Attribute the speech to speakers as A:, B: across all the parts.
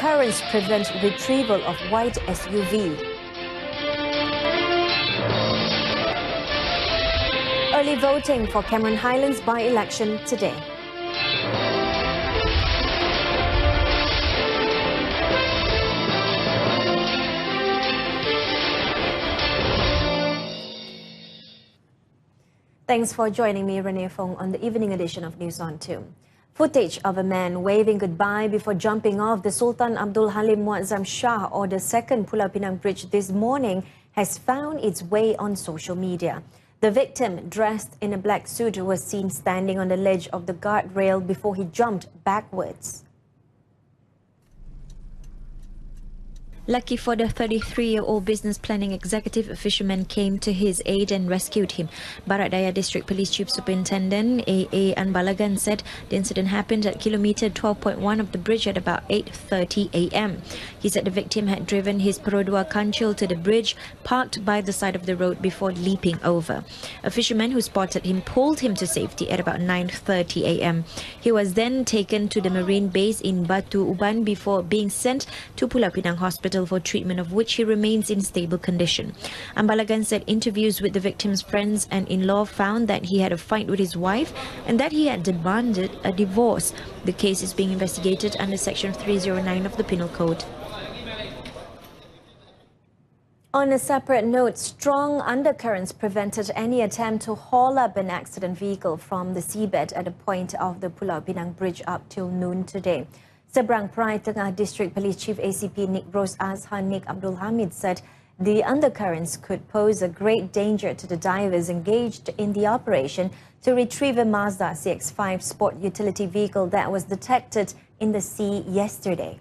A: Undercurrents prevent retrieval of white SUV. Early voting for Cameron Highlands by-election today. Thanks for joining me, Renee Fong, on the evening edition of News on 2. Footage of a man waving goodbye before jumping off the Sultan Abdul Halim Muazzam Shah or the second Pulau Pinang Bridge this morning has found its way on social media. The victim, dressed in a black suit, was seen standing on the ledge of the guardrail before he jumped backwards. Lucky for the 33-year-old business planning executive, a fisherman came to his aid and rescued him. Barat Daya District Police Chief Superintendent A.A. Anbalagan said the incident happened at kilometer 12.1 of the bridge at about 8:30 a.m. He said the victim had driven his Perodua Kancil to the bridge, parked by the side of the road before leaping over. A fisherman who spotted him pulled him to safety at about 9:30 a.m. He was then taken to the marine base in Batu Uban before being sent to Pulau Pinang Hospital for treatment, of which he remains in stable condition. Anbalagan said interviews with the victim's friends and in-law found that he had a fight with his wife and that he had demanded a divorce. The case is being investigated under Section 309 of the Penal Code. On a separate note, strong undercurrents prevented any attempt to haul up an accident vehicle from the seabed at a point of the Pulau Pinang Bridge up till noon today. Seberang Perai Tengah District Police Chief ACP Nik Ros Azhan Nik Abdul Hamid said the undercurrents could pose a great danger to the divers engaged in the operation to retrieve a Mazda CX-5 sport utility vehicle that was detected in the sea yesterday.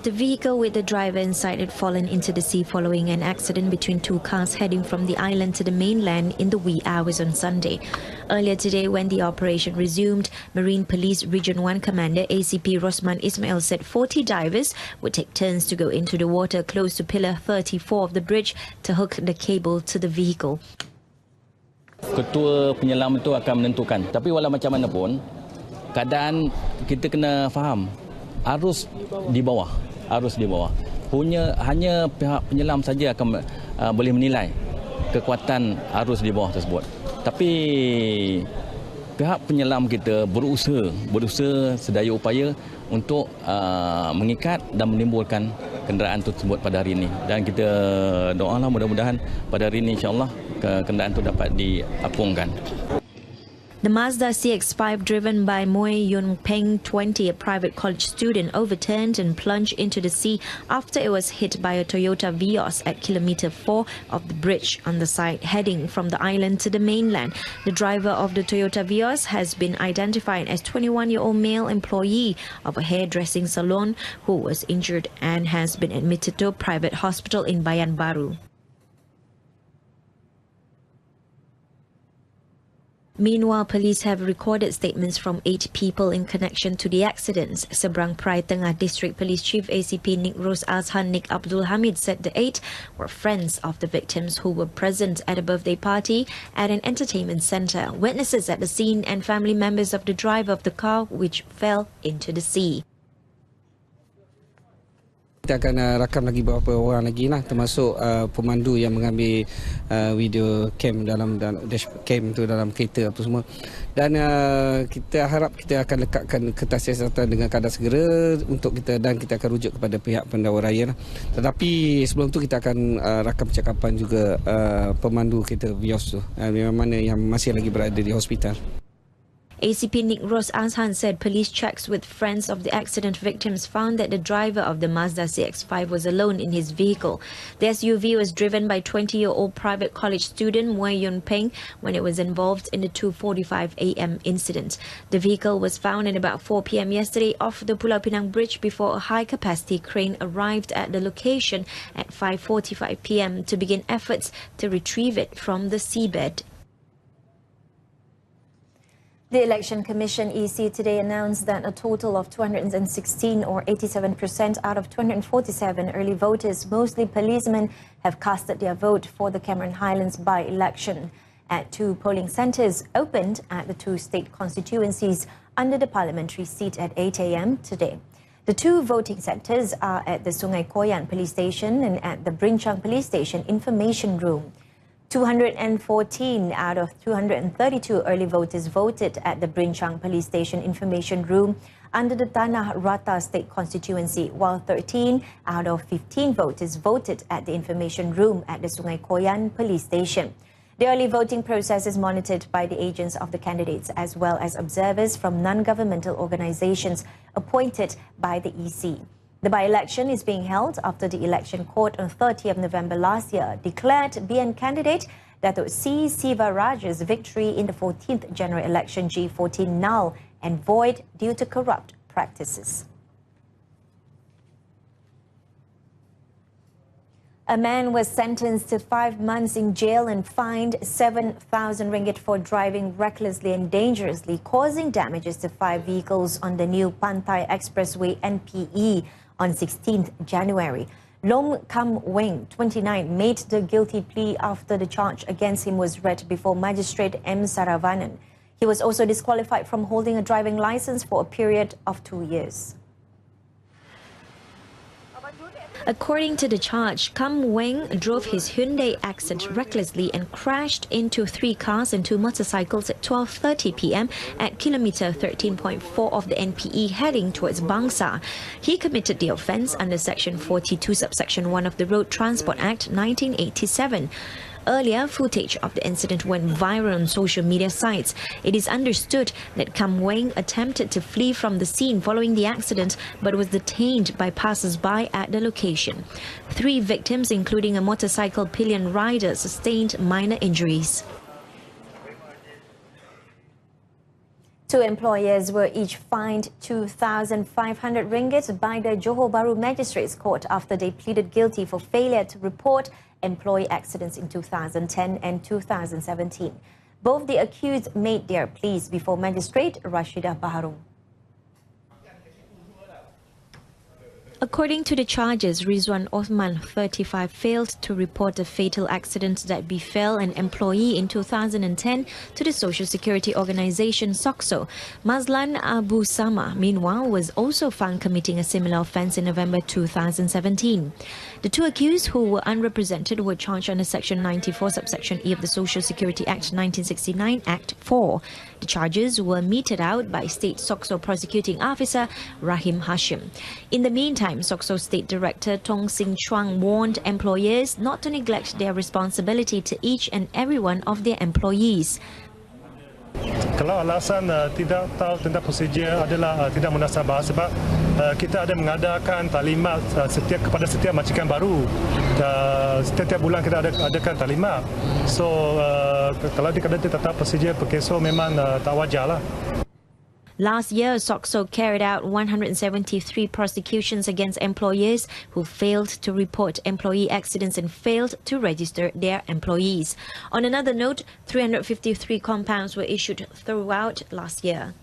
A: The vehicle with the driver inside had fallen into the sea following an accident between two cars heading from the island to the mainland in the wee hours on Sunday. Earlier today, when the operation resumed, Marine Police Region 1 Commander ACP Rosman Ismail said 40 divers would take turns to go into the water close to Pillar 34 of the bridge to hook the cable to the vehicle.
B: Ketua penyelam itu akan menentukan. Tapi walau macam mana pun, keadaan kita kena faham arus di bawah. Hanya pihak penyelam saja akan boleh menilai kekuatan arus di bawah tersebut. Tapi pihak penyelam kita berusaha sedaya upaya untuk mengikat dan menimbulkan kenderaan tersebut pada hari ini. Dan kita doalah mudah-mudahan pada hari ini insya-Allah kenderaan itu dapat diapungkan.
A: The Mazda CX-5 driven by Moe Yun Peng, 20, a private college student, overturned and plunged into the sea after it was hit by a Toyota Vios at kilometer 4 of the bridge on the side heading from the island to the mainland. The driver of the Toyota Vios has been identified as 21-year-old male employee of a hairdressing salon who was injured and has been admitted to a private hospital in Bayan Baru. Meanwhile, police have recorded statements from 8 people in connection to the accidents. Seberang Perai Tengah District Police Chief ACP Nik Ros Azhan Nik Abdul Hamid said the 8 were friends of the victims who were present at a birthday party at an entertainment centre, witnesses at the scene and family members of the driver of the car which fell into the sea.
C: Kita akan rakam lagi beberapa orang lagi lah, termasuk pemandu yang mengambil video cam dalam dash cam tu dalam kereta apa semua. Dan kita harap kita akan lekatkan kertas siasatan dengan kadar segera untuk kita, dan kita akan rujuk kepada pihak pendakwa raya lah. Tetapi sebelum tu kita akan rakam percakapan juga pemandu kereta Vios tu, yang mana yang masih lagi berada di hospital.
A: ACP Nik Ros Azhan said police checks with friends of the accident victims found that the driver of the Mazda CX-5 was alone in his vehicle. The SUV was driven by 20-year-old private college student Moe Yun Peng when it was involved in the 2:45 a.m. incident. The vehicle was found at about 4 p.m. yesterday off the Pulau Pinang Bridge before a high-capacity crane arrived at the location at 5:45 p.m. to begin efforts to retrieve it from the seabed. The Election Commission EC today announced that a total of 216 or 87% out of 247 early voters, mostly policemen, have casted their vote for the Cameron Highlands by-election. at 2 polling centres opened at the 2 state constituencies under the parliamentary seat at 8 a.m. today. The 2 voting centres are at the Sungai Koyan Police Station and at the Brinchang Police Station Information Room. 214 out of 232 early voters voted at the Brinchang Police Station Information Room under the Tanah Rata State Constituency, while 13 out of 15 voters voted at the Information Room at the Sungai Koyan Police Station. The early voting process is monitored by the agents of the candidates as well as observers from non-governmental organizations appointed by the EC. The by-election is being held after the election court on 30th November last year declared BN candidate Datuk C. Siva Raja's victory in the 14th general election G14 null and void due to corrupt practices. A man was sentenced to 5 months in jail and fined 7,000 ringgit for driving recklessly and dangerously, causing damages to 5 vehicles on the new Pantai Expressway NPE on 16th January. Lom Kam Weng, 29, made the guilty plea after the charge against him was read before Magistrate M. Saravanan. He was also disqualified from holding a driving license for a period of 2 years. According to the charge, Kam Weng drove his Hyundai Accent recklessly and crashed into 3 cars and 2 motorcycles at 12:30 p.m. at kilometre 13.4 of the NPE heading towards Bangsa. He committed the offence under Section 42 subsection 1 of the Road Transport Act 1987. Earlier, footage of the incident went viral on social media sites. It is understood that Kam Weng attempted to flee from the scene following the accident but was detained by passers-by at the location. 3 victims, including a motorcycle pillion rider, sustained minor injuries. 2 employers were each fined 2,500 ringgit by the Johor Bahru Magistrates Court after they pleaded guilty for failure to report employee accidents in 2010 and 2017. Both the accused made their pleas before Magistrate Rashidah Baharum. According to the charges, Rizwan Othman, 35, failed to report a fatal accident that befell an employee in 2010 to the Social Security Organisation SOCSO. Mazlan Abu Sama, meanwhile, was also found committing a similar offence in November 2017. The 2 accused, who were unrepresented, were charged under Section 94, subsection E of the Social Security Act 1969, Act 4. The charges were meted out by State SOCSO Prosecuting Officer Rahim Hashim. In the meantime, SOCSO State Director Tong Sing Chuang warned employers not to neglect their responsibility to each and every one of their employees.
D: Kalau alasan tidak tahu tentang prosedur adalah tidak munasabah sebab kita ada mengadakan taklimat kepada setiap majikan baru. Setiap bulan kita adakan taklimat. So kalau dikatakan tidak tahu prosedur PKSO memang tak wajarlah.
A: Last year, SOCSO carried out 173 prosecutions against employers who failed to report employee accidents and failed to register their employees. On another note, 353 compounds were issued throughout last year.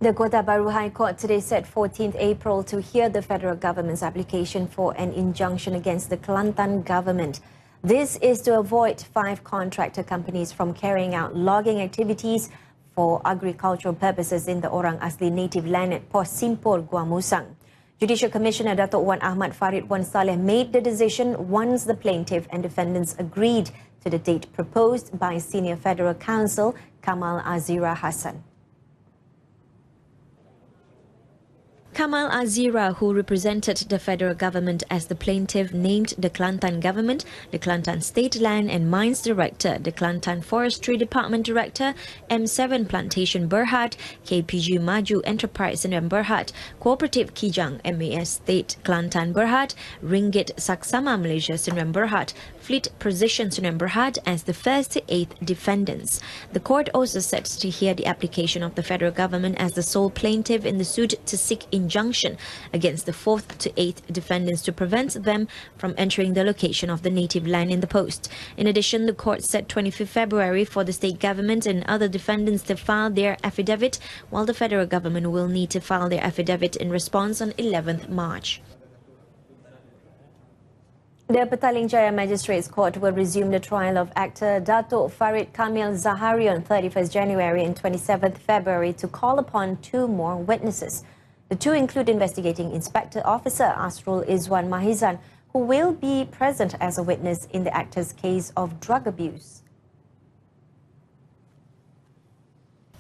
A: The Kota Bharu High Court today set 14th April to hear the federal government's application for an injunction against the Kelantan government. This is to avoid 5 contractor companies from carrying out logging activities for agricultural purposes in the Orang Asli native land at Pos Simpor, Gua Musang. Judicial Commissioner Datuk Wan Ahmad Farid Wan Saleh made the decision once the plaintiff and defendants agreed to the date proposed by Senior Federal Counsel Kamal Azira Hassan. Kamal Azira, who represented the federal government as the plaintiff, named the Kelantan government, the Kelantan State Land and Mines Director, the Kelantan Forestry Department Director, M7 Plantation Berhad, KPG Maju Enterprise Sdn Berhad, Cooperative Kijang MAS State Kelantan Berhad, Ringgit Saksama Malaysia Sdn Berhad, Fleet Precision Sdn Berhad as the 1st to 8th defendants. The court also set to hear the application of the federal government as the sole plaintiff in the suit to seek injunction against the 4th to 8th defendants to prevent them from entering the location of the native land in the post. In addition, the court set 25th February for the state government and other defendants to file their affidavit, while the federal government will need to file their affidavit in response on 11th March. The Petaling Jaya Magistrates Court will resume the trial of actor Dato' Farid Kamil Zahari on 31st January and 27th February to call upon 2 more witnesses. The 2 include Investigating Inspector Officer Asrul Izwan Mahizan, who will be present as a witness in the actor's case of drug abuse.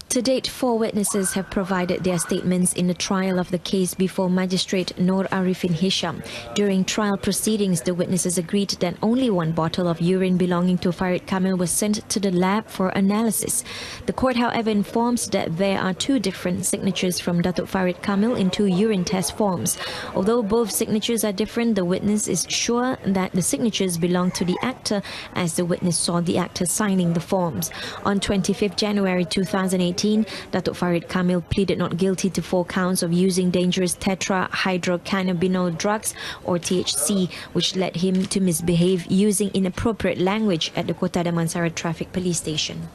A: To date, 4 witnesses have provided their statements in the trial of the case before Magistrate Nur Arifin Hisham. During trial proceedings, the witnesses agreed that only 1 bottle of urine belonging to Farid Kamil was sent to the lab for analysis. The court, however, informs that there are 2 different signatures from Dato' Farid Kamil in 2 urine test forms. Although both signatures are different, the witness is sure that the signatures belong to the actor, as the witness saw the actor signing the forms. On 25th January 2018, Dato' Farid Kamil pleaded not guilty to 4 counts of using dangerous tetrahydrocannabinol drugs or THC, which led him to misbehave using inappropriate language at the Kota Damansara Traffic Police Station.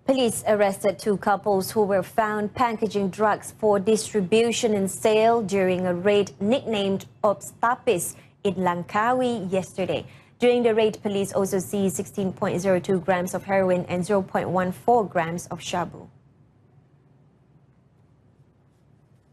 A: Police arrested 2 couples who were found packaging drugs for distribution and sale during a raid nicknamed Ops Tapis in Langkawi yesterday. During the raid, police also seized 16.02 grams of heroin and 0.14 grams of shabu.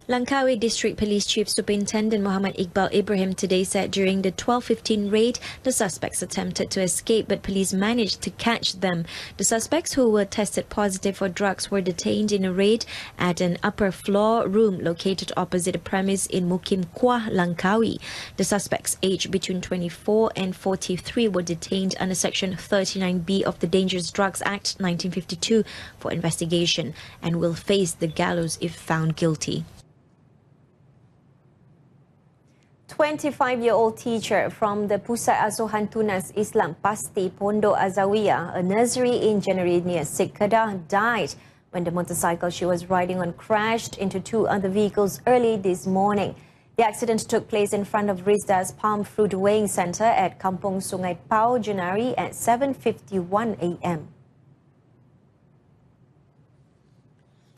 A: Langkawi District Police Chief Superintendent Muhammad Iqbal Ibrahim today said during the 12:15 raid, the suspects attempted to escape, but police managed to catch them. The suspects, who were tested positive for drugs, were detained in a raid at an upper floor room located opposite a premise in Mukim Kuah, Langkawi. The suspects, aged between 24 and 43, were detained under Section 39B of the Dangerous Drugs Act 1952 for investigation and will face the gallows if found guilty. 25-year-old teacher from the Pusat Asuhan Tunas Islam Pasti Pondok Azawiyah, a nursery in January near Sik Kedah, died when the motorcycle she was riding on crashed into 2 other vehicles early this morning. The accident took place in front of Rizda's Palm Fruit Weighing Centre at Kampung Sungai Pau, Jenari at 7:51 a.m.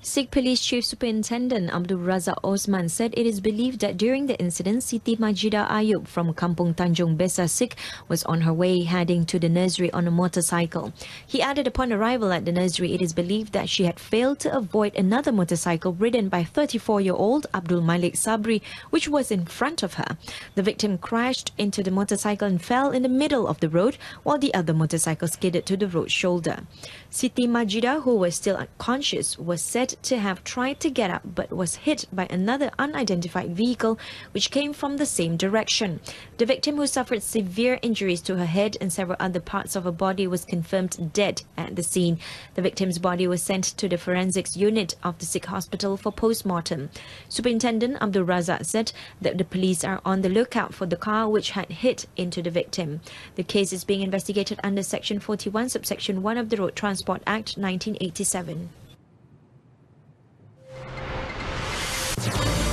A: Sik Police Chief Superintendent Abdul Razak Osman said it is believed that during the incident, Siti Majida Ayub from Kampung Tanjung Besar Sik was on her way heading to the nursery on a motorcycle. He added upon arrival at the nursery, it is believed that she had failed to avoid another motorcycle ridden by 34-year-old Abdul Malik Sabri, which was in front of her. The victim crashed into the motorcycle and fell in the middle of the road, while the other motorcycle skidded to the road shoulder. Siti Majida, who was still unconscious, was said to have tried to get up but was hit by another unidentified vehicle which came from the same direction. The victim, who suffered severe injuries to her head and several other parts of her body, was confirmed dead at the scene. The victim's body was sent to the forensics unit of the Sikh hospital for post-mortem. Superintendent Abdul Razak said that the police are on the lookout for the car which had hit into the victim. The case is being investigated under Section 41, subsection 1 of the Road Transport Act 1987.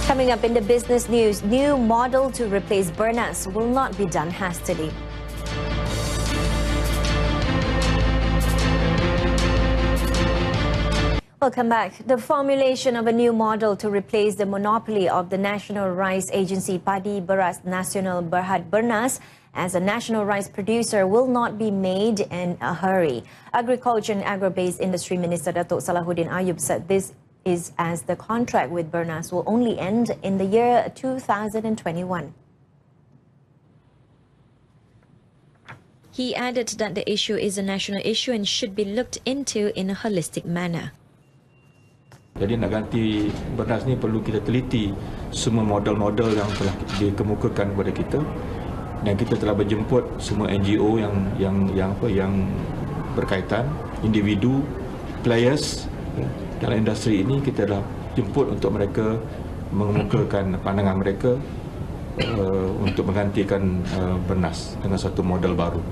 A: Coming up in the business news, new model to replace Bernas will not be done hastily. Welcome back. The formulation of a new model to replace the monopoly of the National Rice Agency Padi Beras Nasional Berhad Bernas as a national rice producer will not be made in a hurry. Agriculture and Agro-Based Industry Minister Datuk Salahuddin Ayub said this is as the contract with Bernas will only end in the year 2021. He added that the issue is a national issue and should be looked into in a holistic manner.
E: Jadi nak ganti Bernas ni perlu kita teliti semua model-model yang telah dikemukakan kepada kita, dan kita telah berjemput semua NGO yang berkaitan, individu, players dalam industri ini. Kita dah jemput untuk mereka mengemukakan pandangan mereka untuk menggantikan Bernas dengan satu model baru.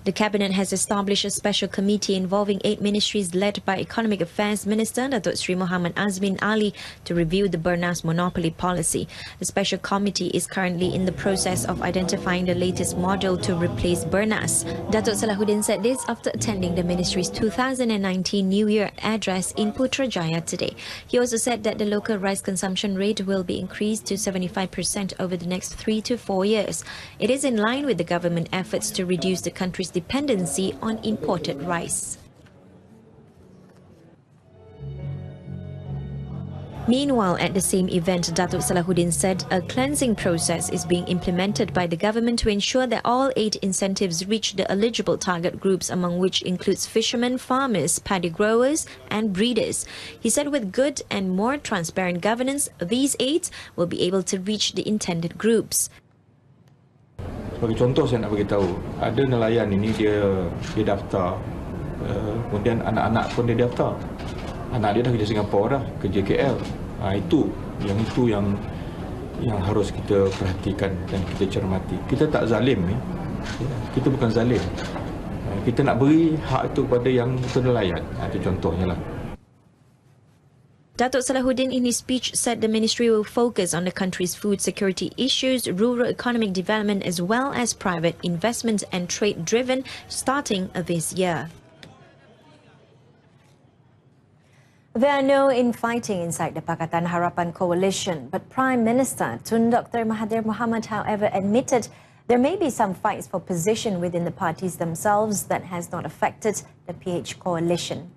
A: The Cabinet has established a special committee involving 8 ministries led by Economic Affairs Minister Datuk Sri Muhammad Azmin Ali to review the Bernas monopoly policy. The special committee is currently in the process of identifying the latest model to replace Bernas. Datuk Salahuddin said this after attending the ministry's 2019 New Year address in Putrajaya today. He also said that the local rice consumption rate will be increased to 75% over the next 3 to 4 years. It is in line with the government efforts to reduce the country's dependency on imported rice. Meanwhile, at the same event, Datuk Salahuddin said a cleansing process is being implemented by the government to ensure that all 8 incentives reach the eligible target groups, among which includes fishermen, farmers, paddy growers and breeders. He said with good and more transparent governance, these 8 will be able to reach the intended groups.
E: Sebagai contoh saya nak bagi tahu, ada nelayan ini dia daftar, kemudian anak-anak pun dia daftar. Anak dia dah kerja Singapura dah, kerja KL. Itu yang harus kita perhatikan dan kita cermati. Kita tak zalim ya. Kita bukan zalim. Kita nak beri hak itu kepada yang nelayan. Itu contohnya lah.
A: Datuk Salahuddin in his speech said the ministry will focus on the country's food security issues, rural economic development as well as private investment and trade driven starting this year. There are no infighting inside the Pakatan Harapan coalition, but Prime Minister Tun Dr. Mahathir Mohamad, however, admitted there may be some fights for position within the parties themselves that has not affected the PH coalition.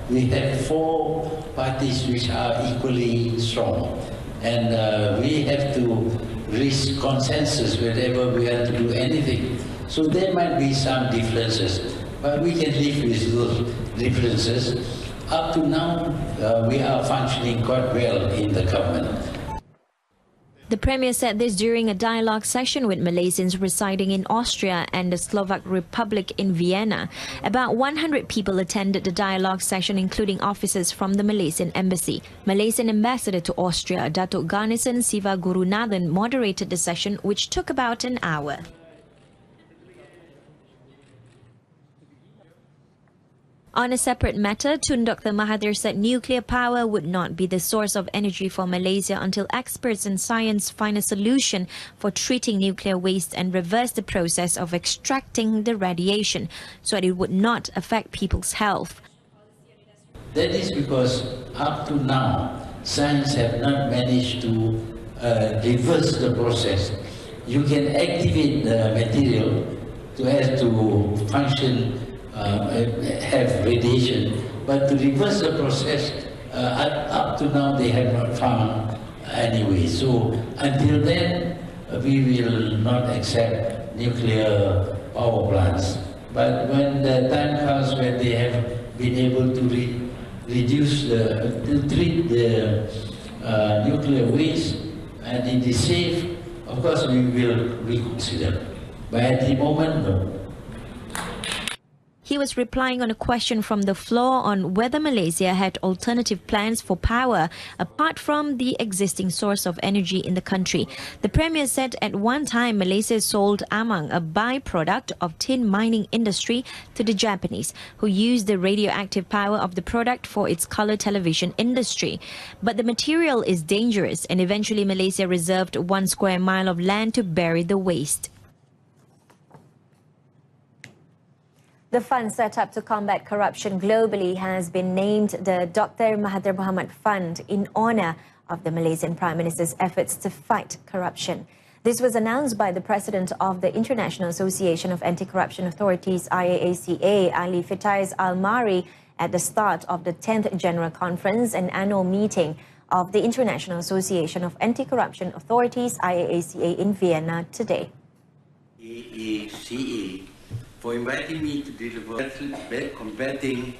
F: We have 4 parties which are equally strong, and we have to reach consensus whenever we have to do anything. So there might be some differences, but we can live with those differences. Up to now, we are functioning quite well in the government.
A: The Premier said this during a dialogue session with Malaysians residing in Austria and the Slovak Republic in Vienna. About 100 people attended the dialogue session, including officers from the Malaysian Embassy. Malaysian Ambassador to Austria, Datuk Garnison Siva Gurunathan, moderated the session, which took about an hour. On a separate matter, Tun Dr. Mahathir said nuclear power would not be the source of energy for Malaysia until experts in science find a solution for treating nuclear waste and reverse the process of extracting the radiation so that it would not affect people's health.
F: That is because up to now, science have not managed to reverse the process. You can activate the material to function, have radiation, but to reverse the process, up to now they have not found anyway. So until then, we will not accept nuclear power plants. But when the time comes when they have been able to treat the nuclear waste and it is safe, of course we will reconsider. But at the moment, no.
A: He was replying on a question from the floor on whether Malaysia had alternative plans for power apart from the existing source of energy in the country. The Premier said at one time Malaysia sold amang, a byproduct of tin mining industry, to the Japanese, who used the radioactive power of the product for its colour television industry. But the material is dangerous, and eventually Malaysia reserved 1 square mile of land to bury the waste. The fund set up to combat corruption globally has been named the Dr. Mahathir Mohamad Fund in honour of the Malaysian Prime Minister's efforts to fight corruption. This was announced by the President of the International Association of Anti-Corruption Authorities, IAACA, Ali Fitaiz Al-Mari, at the start of the 10th General Conference and Annual Meeting of the International Association of Anti-Corruption Authorities, IAACA, in Vienna today.
G: IAACA for inviting me to deliver combating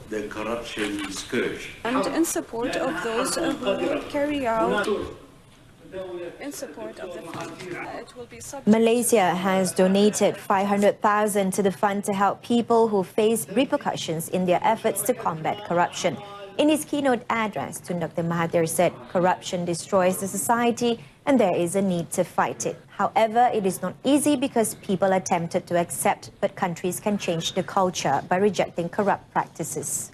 G: the corruption scourge.
H: And in support of those who carry out in support of the fund. It will be
A: Malaysia has donated 500,000 to the fund to help people who face repercussions in their efforts to combat corruption. In his keynote address, Tun Dr. Mahathir said corruption destroys the society and there is a need to fight it. However, it is not easy because people are tempted to accept, but countries can change the culture by rejecting corrupt practices.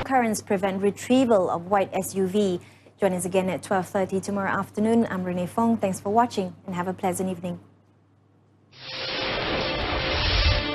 A: Currents prevent retrieval of white SUV. Join us again at 12:30 tomorrow afternoon. I'm Renee Fong. Thanks for watching and have a pleasant evening.